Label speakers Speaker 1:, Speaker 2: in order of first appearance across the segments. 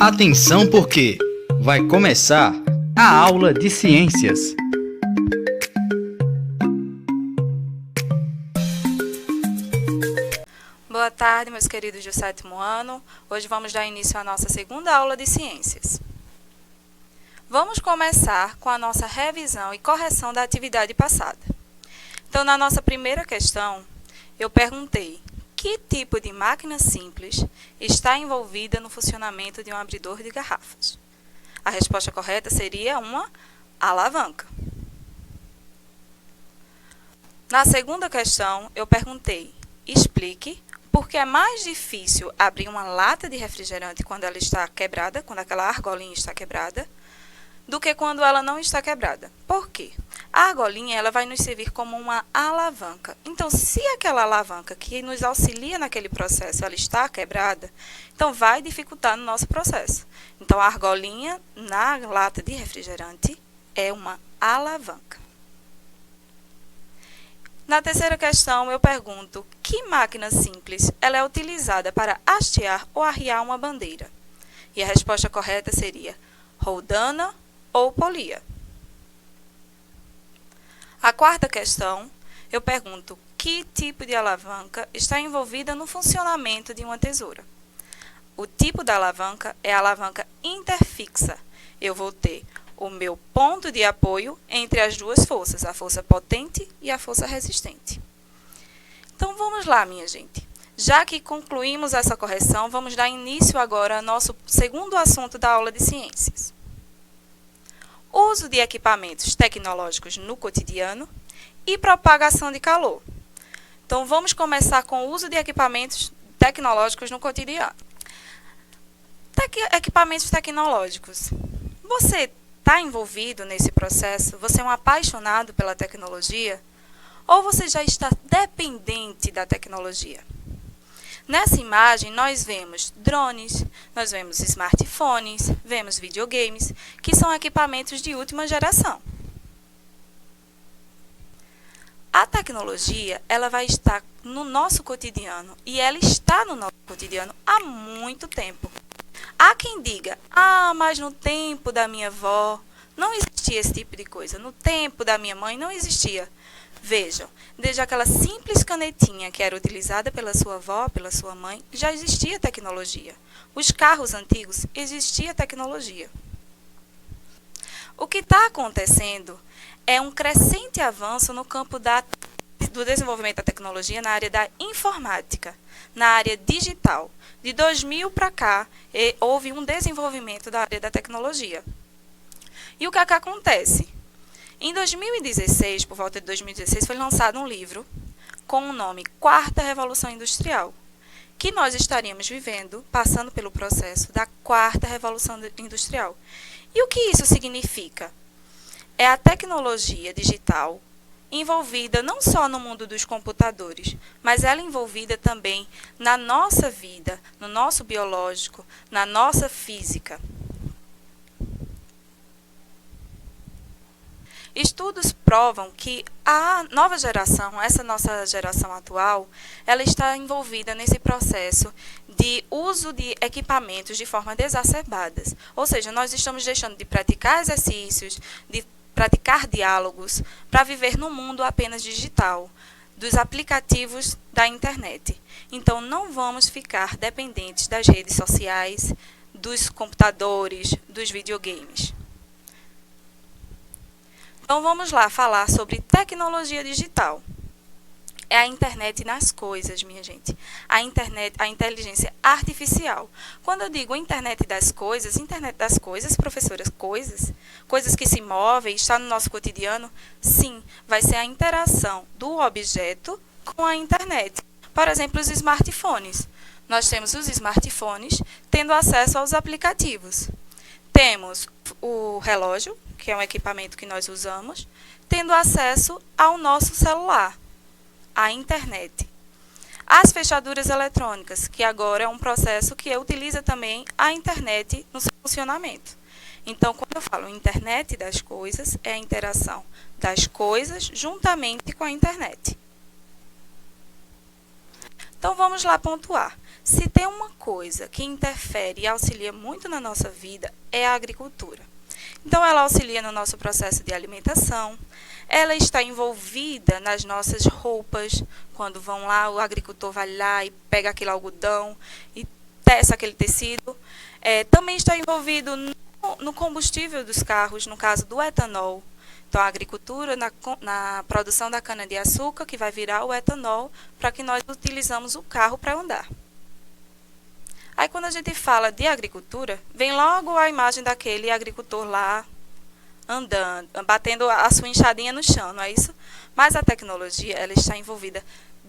Speaker 1: Atenção porque vai começar a aula de ciências.
Speaker 2: Boa tarde, meus queridos do 7º ano. Hoje vamos dar início à nossa segunda aula de ciências. Vamos começar com a nossa revisão e correção da atividade passada. Então, na nossa primeira questão, eu perguntei: que tipo de máquina simples está envolvida no funcionamento de um abridor de garrafas? A resposta correta seria uma alavanca. Na segunda questão, eu perguntei: explique por que é mais difícil abrir uma lata de refrigerante quando ela está quebrada, quando aquela argolinha está quebrada, do que quando ela não está quebrada. Por quê? A argolinha ela vai nos servir como uma alavanca. Então, se aquela alavanca que nos auxilia naquele processo ela está quebrada, então vai dificultar no nosso processo. Então, a argolinha na lata de refrigerante é uma alavanca. Na terceira questão, eu pergunto: que máquina simples ela é utilizada para hastear ou arriar uma bandeira? E a resposta correta seria roldana ou polia. A quarta questão, eu pergunto: que tipo de alavanca está envolvida no funcionamento de uma tesoura? O tipo da alavanca é a alavanca interfixa. Eu vou ter o meu ponto de apoio entre as duas forças, a força potente e a força resistente. Então, vamos lá, minha gente. Já que concluímos essa correção, vamos dar início agora ao nosso segundo assunto da aula de ciências. Uso de equipamentos tecnológicos no cotidiano e propagação de calor. Então, vamos começar com o uso de equipamentos tecnológicos no cotidiano. Equipamentos tecnológicos. Você está envolvido nesse processo? Você é um apaixonado pela tecnologia? Ou você já está dependente da tecnologia? Nessa imagem, nós vemos drones, nós vemos smartphones, vemos videogames, que são equipamentos de última geração. A tecnologia, ela vai estar no nosso cotidiano, e ela está no nosso cotidiano há muito tempo. Há quem diga: mas no tempo da minha avó não existia esse tipo de coisa, no tempo da minha mãe não existia. Vejam, desde aquela simples canetinha que era utilizada pela sua avó, pela sua mãe, já existia tecnologia. Os carros antigos, existia tecnologia. O que está acontecendo é um crescente avanço no campo do desenvolvimento da tecnologia na área da informática, na área digital. De 2000 para cá, houve um desenvolvimento da área da tecnologia. E o que acontece? Em 2016, por volta de 2016, foi lançado um livro com o nome Quarta Revolução Industrial, que nós estaríamos vivendo, passando pelo processo da Quarta Revolução Industrial. E o que isso significa? É a tecnologia digital envolvida não só no mundo dos computadores, mas ela envolvida também na nossa vida, no nosso biológico, na nossa física. Estudos provam que a nova geração, essa nossa geração atual, ela está envolvida nesse processo de uso de equipamentos de forma exacerbada. Ou seja, nós estamos deixando de praticar exercícios, de praticar diálogos, para viver no mundo apenas digital, dos aplicativos da internet. Então, não vamos ficar dependentes das redes sociais, dos computadores, dos videogames. Então, vamos lá falar sobre tecnologia digital. É a internet nas coisas, minha gente. A inteligência artificial. Quando eu digo internet das coisas, professoras, coisas que se movem, está no nosso cotidiano, sim, vai ser a interação do objeto com a internet. Por exemplo, os smartphones. Nós temos os smartphones tendo acesso aos aplicativos. Temos o relógio, que é um equipamento que nós usamos, tendo acesso ao nosso celular, à internet. As fechaduras eletrônicas, que agora é um processo que utiliza também a internet no seu funcionamento. Então, quando eu falo internet das coisas, é a interação das coisas juntamente com a internet. Então, vamos lá pontuar. Se tem uma coisa que interfere e auxilia muito na nossa vida, é a agricultura. Então, ela auxilia no nosso processo de alimentação, ela está envolvida nas nossas roupas. Quando vão lá, o agricultor vai lá e pega aquele algodão e tece aquele tecido. Também está envolvido no combustível dos carros, no caso do etanol. Então, a agricultura na produção da cana-de-açúcar, que vai virar o etanol, para que nós utilizamos o carro para andar. Aí, quando a gente fala de agricultura, vem logo a imagem daquele agricultor lá andando, batendo a sua enxadinha no chão, não é isso? Mas a tecnologia, ela está envolvida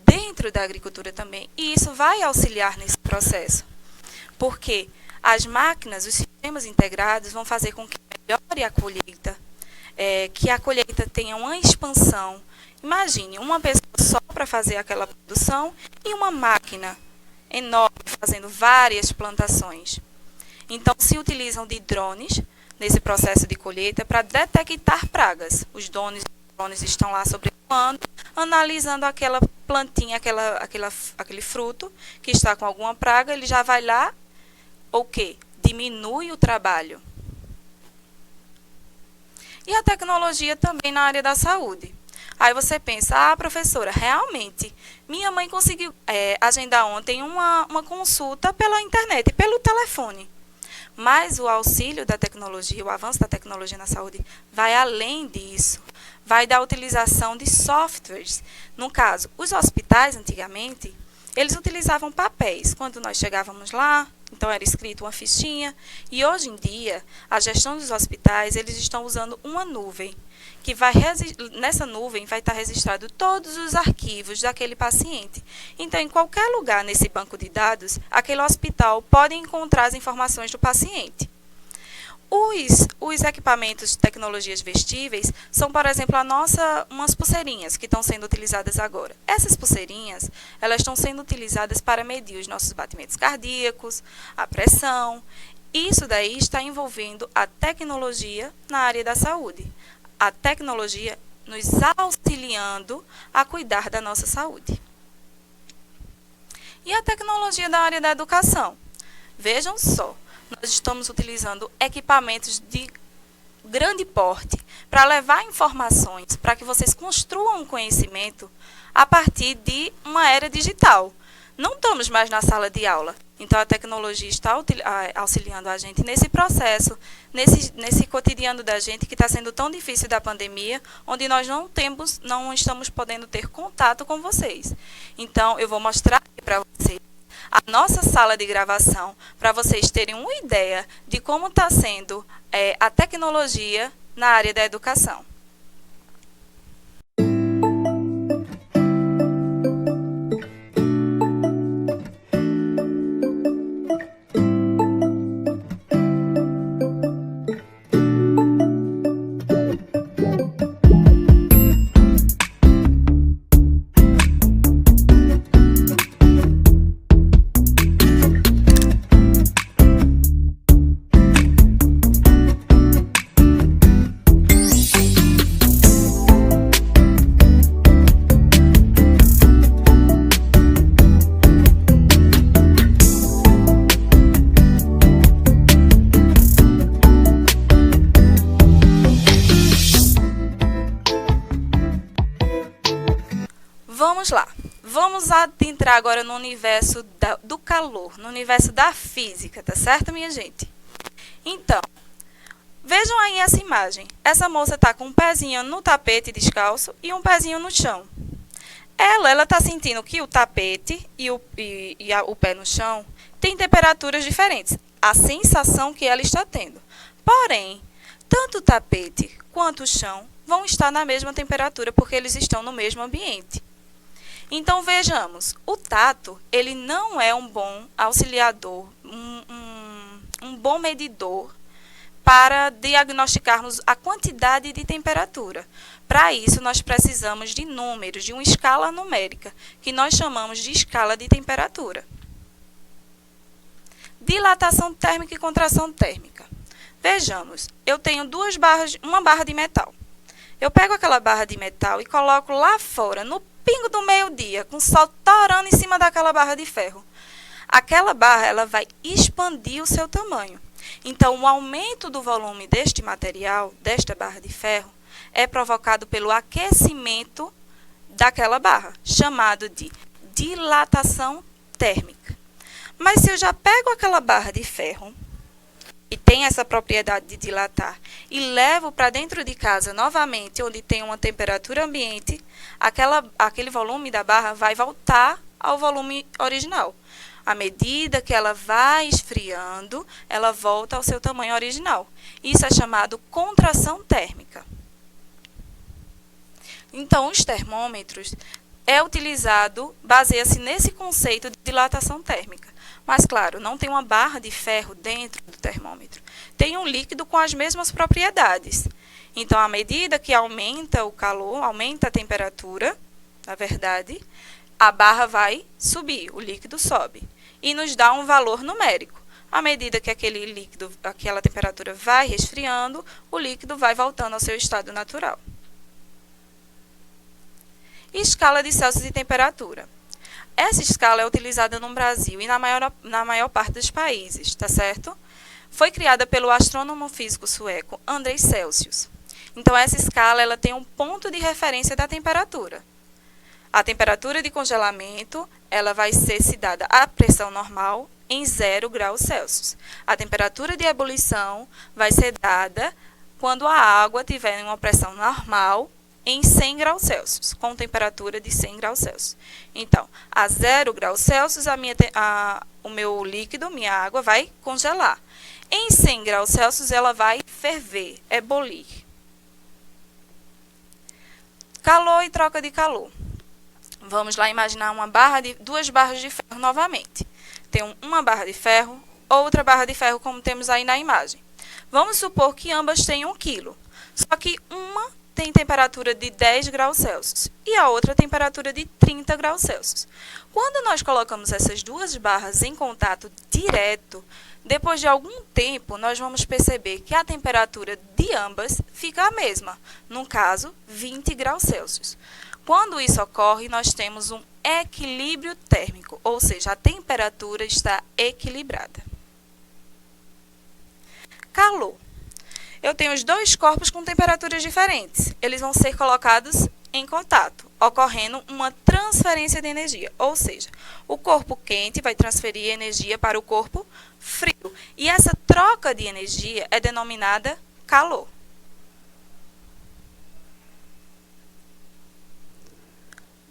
Speaker 2: dentro da agricultura também, e isso vai auxiliar nesse processo. Porque as máquinas, os sistemas integrados vão fazer com que melhore a colheita, que a colheita tenha uma expansão. Imagine, uma pessoa só para fazer aquela produção e uma máquina enorme fazendo várias plantações. Então, se utilizam de drones nesse processo de colheita para detectar pragas. Os drones estão lá sobrevoando, analisando aquela plantinha, aquele fruto que está com alguma praga, ele já vai lá, o quê? Diminui o trabalho. E a tecnologia também na área da saúde. Aí você pensa, professora, realmente, minha mãe conseguiu agendar ontem uma consulta pela internet, pelo telefone. Mas o auxílio da tecnologia, o avanço da tecnologia na saúde, vai além disso. Vai da utilização de softwares. No caso, os hospitais, antigamente, eles utilizavam papéis. Quando nós chegávamos lá, então era escrito uma fichinha. E hoje em dia, a gestão dos hospitais, eles estão usando uma nuvem. Que nessa nuvem vai estar registrado todos os arquivos daquele paciente. Então, em qualquer lugar nesse banco de dados, aquele hospital pode encontrar as informações do paciente. Os equipamentos de tecnologias vestíveis são, por exemplo, umas pulseirinhas que estão sendo utilizadas agora. Essas pulseirinhas, elas estão sendo utilizadas para medir os nossos batimentos cardíacos, a pressão. Isso daí está envolvendo a tecnologia na área da saúde. A tecnologia nos auxiliando a cuidar da nossa saúde. E a tecnologia da área da educação? Vejam só, nós estamos utilizando equipamentos de grande porte para levar informações, para que vocês construam um conhecimento a partir de uma era digital. Não estamos mais na sala de aula. Então, a tecnologia está auxiliando a gente nesse processo, nesse cotidiano da gente que está sendo tão difícil da pandemia, onde nós não estamos podendo ter contato com vocês. Então, eu vou mostrar aqui para vocês a nossa sala de gravação, para vocês terem uma ideia de como está sendo a tecnologia na área da educação. Vamos lá, vamos adentrar agora no universo do calor, no universo da física, tá certo, minha gente? Então, vejam aí essa imagem. Essa moça está com um pezinho no tapete descalço e um pezinho no chão. Ela está sentindo que o tapete e o pé no chão têm temperaturas diferentes. A sensação que ela está tendo. Porém, tanto o tapete quanto o chão vão estar na mesma temperatura porque eles estão no mesmo ambiente. Então, vejamos, o tato, ele não é um bom auxiliador, um bom medidor para diagnosticarmos a quantidade de temperatura. Para isso, nós precisamos de números, de uma escala numérica, que nós chamamos de escala de temperatura. Dilatação térmica e contração térmica. Vejamos, eu tenho uma barra de metal. Eu pego aquela barra de metal e coloco lá fora, no pingo do meio-dia, com o sol torando em cima daquela barra de ferro. aquela barra ela vai expandir o seu tamanho. Então, o aumento do volume deste material, desta barra de ferro, é provocado pelo aquecimento daquela barra, chamado de dilatação térmica. Mas se eu já pego aquela barra de ferro, e tem essa propriedade de dilatar, e levo para dentro de casa novamente, onde tem uma temperatura ambiente, aquele volume da barra vai voltar ao volume original. À medida que ela vai esfriando, ela volta ao seu tamanho original. Isso é chamado contração térmica. Então, os termômetros baseia-se nesse conceito de dilatação térmica. Mas, claro, não tem uma barra de ferro dentro do termômetro. Tem um líquido com as mesmas propriedades. Então, à medida que aumenta o calor, aumenta a temperatura, na verdade, a barra vai subir, o líquido sobe. E nos dá um valor numérico. À medida que aquela temperatura vai resfriando, o líquido vai voltando ao seu estado natural. Escala de Celsius e temperatura. Essa escala é utilizada no Brasil e na maior parte dos países, tá certo? Foi criada pelo astrônomo físico sueco Andrei Celsius. Então, essa escala ela tem um ponto de referência da temperatura. A temperatura de congelamento ela vai ser se dada à pressão normal em 0 graus Celsius. A temperatura de ebulição vai ser dada quando a água tiver uma pressão normal em 100 graus Celsius, com temperatura de 100 graus Celsius. Então, a 0 graus Celsius, o meu líquido, minha água, vai congelar. Em 100 graus Celsius, ela vai ferver, ebulir. Calor e troca de calor. Vamos lá imaginar duas barras de ferro novamente. Tem uma barra de ferro, outra barra de ferro, como temos aí na imagem. Vamos supor que ambas tenham 1 quilo. Só que uma tem temperatura de 10 graus Celsius e a outra temperatura de 30 graus Celsius. Quando nós colocamos essas duas barras em contato direto, depois de algum tempo, nós vamos perceber que a temperatura de ambas fica a mesma, no caso, 20 graus Celsius. Quando isso ocorre, nós temos um equilíbrio térmico, ou seja, a temperatura está equilibrada. Calor. Eu tenho os dois corpos com temperaturas diferentes. Eles vão ser colocados em contato, ocorrendo uma transferência de energia. Ou seja, o corpo quente vai transferir energia para o corpo frio. E essa troca de energia é denominada calor.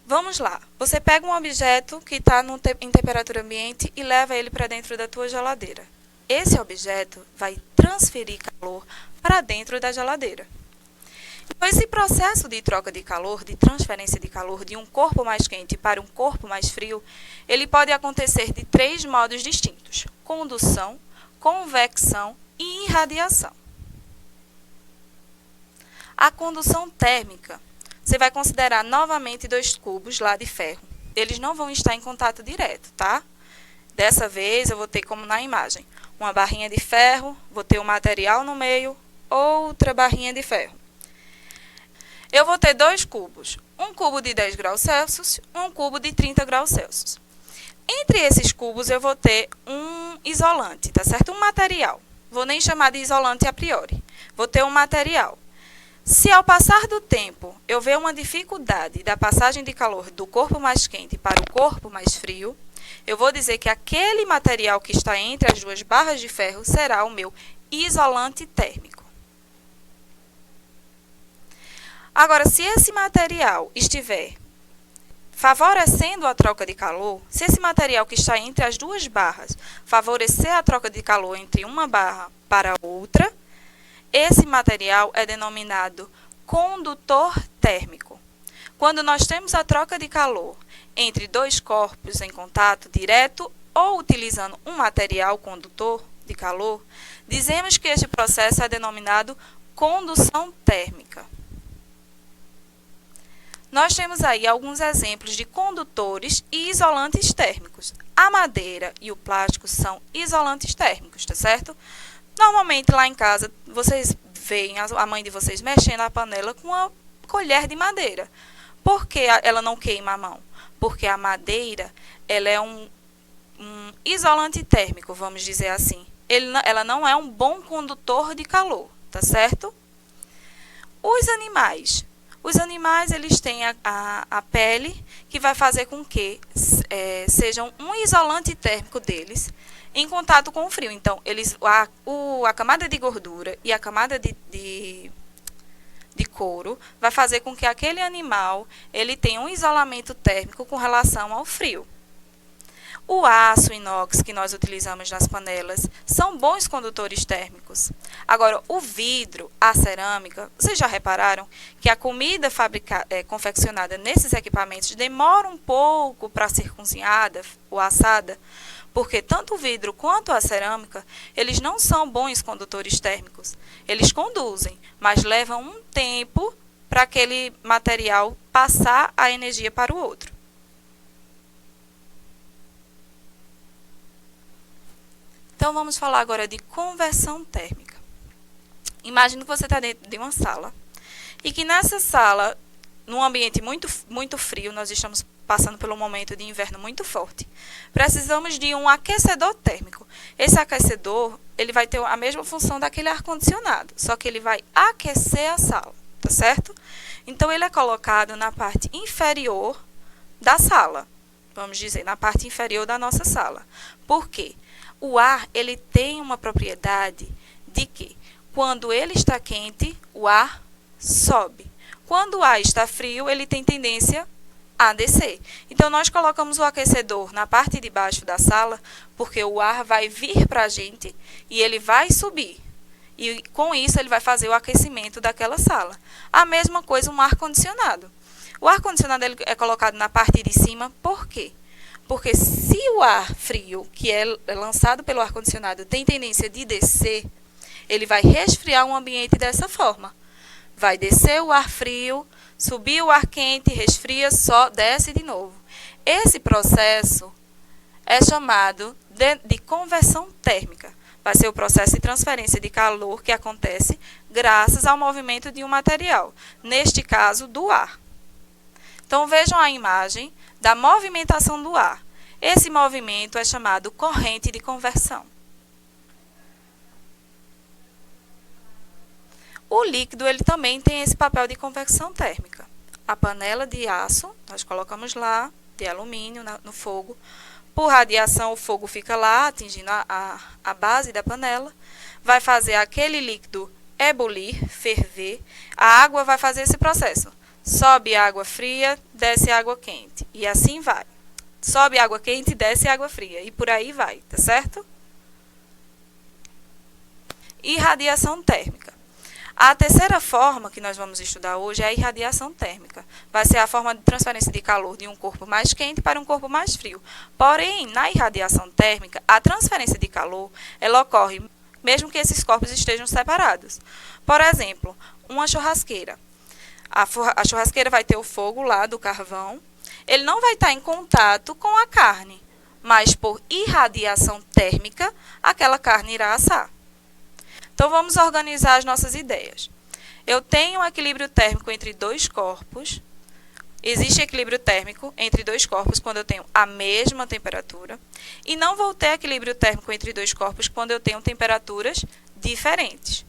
Speaker 2: Vamos lá. Você pega um objeto que está em temperatura ambiente e leva ele para dentro da tua geladeira. Esse objeto vai transferir calor para dentro da geladeira. Então, esse processo de troca de calor, de transferência de calor de um corpo mais quente para um corpo mais frio, ele pode acontecer de 3 modos distintos: condução, convecção e irradiação. A condução térmica, você vai considerar novamente 2 cubos lá de ferro. Eles não vão estar em contato direto, tá? Dessa vez, eu vou ter como na imagem, uma barrinha de ferro, vou ter um material no meio, outra barrinha de ferro. Eu vou ter 2 cubos, um cubo de 10 graus Celsius e um cubo de 30 graus Celsius. Entre esses cubos, eu vou ter um isolante, tá certo? Um material. Vou nem chamar de isolante a priori. Vou ter um material. Se ao passar do tempo eu ver uma dificuldade da passagem de calor do corpo mais quente para o corpo mais frio, eu vou dizer que aquele material que está entre as 2 barras de ferro será o meu isolante térmico. Agora, se esse material estiver favorecendo a troca de calor, se esse material que está entre as 2 barras favorecer a troca de calor entre uma barra para outra, esse material é denominado condutor térmico. Quando nós temos a troca de calor entre 2 corpos em contato direto ou utilizando um material condutor de calor, dizemos que este processo é denominado condução térmica. Nós temos aí alguns exemplos de condutores e isolantes térmicos. A madeira e o plástico são isolantes térmicos, tá certo? Normalmente lá em casa, vocês veem a mãe de vocês mexendo na panela com uma colher de madeira. Por que ela não queima a mão? Porque a madeira ela é um isolante térmico, vamos dizer assim. Ela não é um bom condutor de calor, tá certo? Os animais eles têm a pele que vai fazer com que sejam um isolante térmico deles em contato com o frio. Então, a camada de gordura e a camada de couro vai fazer com que aquele animal ele tenha um isolamento térmico com relação ao frio. O aço inox que nós utilizamos nas panelas são bons condutores térmicos. Agora, o vidro, a cerâmica, vocês já repararam que a comida confeccionada nesses equipamentos demora um pouco para ser cozinhada ou assada? Porque tanto o vidro quanto a cerâmica, eles não são bons condutores térmicos. Eles conduzem, mas levam um tempo para aquele material passar a energia para o outro. Então, vamos falar agora de conversão térmica. Imagine que você está dentro de uma sala e que nessa sala, num ambiente muito frio, nós estamos passando por um momento de inverno muito forte. Precisamos de um aquecedor térmico. Esse aquecedor ele vai ter a mesma função daquele ar-condicionado, só que ele vai aquecer a sala, tá certo? Então, ele é colocado na parte inferior da sala, vamos dizer, na parte inferior da nossa sala. Por quê? O ar ele tem uma propriedade de que, quando ele está quente, o ar sobe. Quando o ar está frio, ele tem tendência a descer. Então, nós colocamos o aquecedor na parte de baixo da sala, porque o ar vai vir para a gente e ele vai subir. E com isso, ele vai fazer o aquecimento daquela sala. A mesma coisa um ar-condicionado. O ar-condicionado ele é colocado na parte de cima, por quê? Porque se o ar frio, que é lançado pelo ar-condicionado, tem tendência de descer, ele vai resfriar o ambiente dessa forma. Vai descer o ar frio, subir o ar quente, resfria, só desce de novo. Esse processo é chamado de conversão térmica. Vai ser o processo de transferência de calor que acontece graças ao movimento de um material, neste caso, do ar. Então, vejam a imagem da movimentação do ar. Esse movimento é chamado corrente de conversão. O líquido ele também tem esse papel de conversão térmica. A panela de aço, nós colocamos lá, de alumínio no fogo. Por radiação, o fogo fica lá, atingindo a base da panela. Vai fazer aquele líquido ebulir, ferver. A água vai fazer esse processo. Sobe água fria, desce água quente. E assim vai. Sobe água quente, desce água fria. E por aí vai, tá certo? Irradiação térmica. A terceira forma que nós vamos estudar hoje é a irradiação térmica. Vai ser a forma de transferência de calor de um corpo mais quente para um corpo mais frio. Porém, na irradiação térmica, a transferência de calor ela ocorre mesmo que esses corpos estejam separados. Por exemplo, uma churrasqueira. A churrasqueira vai ter o fogo lá do carvão. Ele não vai estar em contato com a carne, mas por irradiação térmica, aquela carne irá assar. Então, vamos organizar as nossas ideias. Eu tenho um equilíbrio térmico entre dois corpos. Existe equilíbrio térmico entre dois corpos quando eu tenho a mesma temperatura. E não vou ter equilíbrio térmico entre dois corpos quando eu tenho temperaturas diferentes.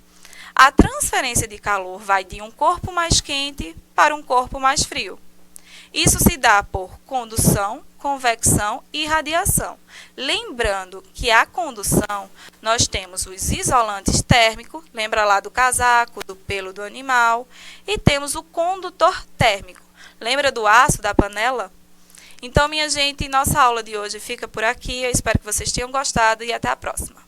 Speaker 2: A transferência de calor vai de um corpo mais quente para um corpo mais frio. Isso se dá por condução, convecção e radiação. Lembrando que a condução, nós temos os isolantes térmicos, lembra lá do casaco, do pelo do animal, e temos o condutor térmico. Lembra do aço da panela? Então, minha gente, nossa aula de hoje fica por aqui. Eu espero que vocês tenham gostado e até a próxima.